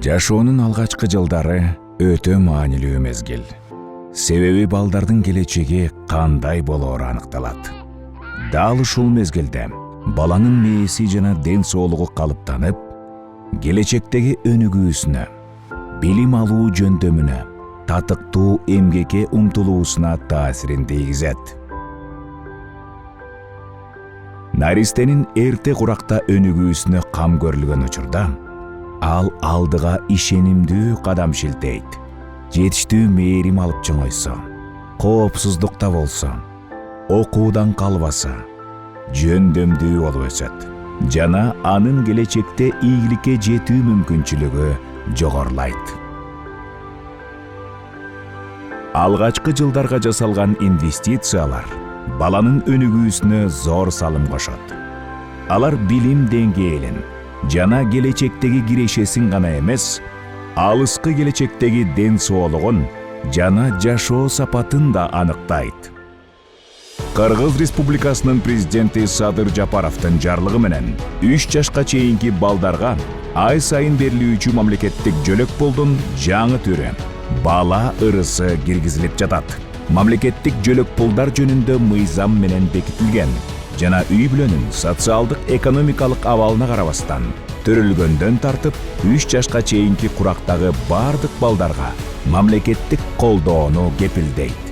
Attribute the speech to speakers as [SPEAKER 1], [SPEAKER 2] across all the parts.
[SPEAKER 1] Жашоонун алгачкы жылдары өтө маанилүү мезгил. Себеби балдардын келечеги кандай болоору аныкталат. Дал ушул мезгилде баланын мээси жана ден соолугу калыптанып, келечектеги өнүгүүсүнө, билим алуу жөндөмүнө, татыктуу эмгекке умтулуусуна таасирин тийгизет. Наристенин эрте куракта өнүгүүсүнө кам көрүлгөн учурда, ал алдыга ишенимдүү кадам шилтейт. Жетиштүү мээрим алып чоңойсо, коопсуздукта болсо, окуудан калбаса, жөндөмдүү болуп өсөт жана анын келечекте ийгиликке жетүү мүмкүнчүлүгү жогорулайт. Алгачкы жылдарга жасалган инвестициялар баланын өнүгүүсүнө зор салым кошот. Алар билим деңгээлин жана келечектеги кирешесин гана эмес, алыскы келечектеги ден соолугун жана жашоо сапатын да аныктайт. Кыргыз Республикасынын президенти Садыр Жапаровдун жарлыгы менен 3 жашка чейинки балдарга ай сайын берилүүчү мамлекеттик жөлөк пулдун жаңы түрү бала ырысы киргизилип жатат. Мамлекеттик жөлөк пулдар жөнүндө мыйзам менен бекитилген жана үй-бүлөнүн социалдык экономикалык абалына карабастан төрөлгөндөн тартып 3 жашка чейинки курактагы бардык балдарга мамлекеттик колдоону кепилдейт.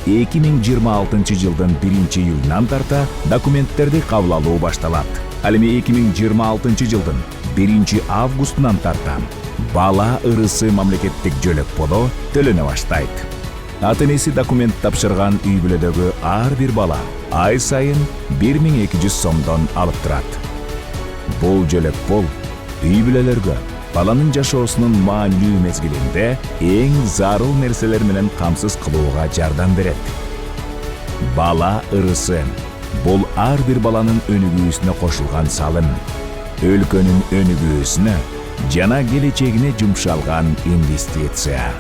[SPEAKER 1] 2026 жылдын 1-июлунан тарта документтерди кабыл алуу башталат. Ал эми 2026 жылдын 1-августунан тарта бала ырысы мамлекеттик жөлөк пулу төлөнө баштайт. Ата-энеси документ тапшырган үй-бүлөдөгү ар бир бала ай сайын 1200 сомдон алып турат. Бул жөлөк пул үй-бүлөлөргө баланын жашоосунун маанилүү мезгилинде эң зарыл нерселер менен камсыз кылууга жардам берет. Бала ырысы бул ар бир баланын өнүгүүсүнө кошулган салым, өлкөнүн өнүгүүсүнө жана келечегине жумшалган инвестиция.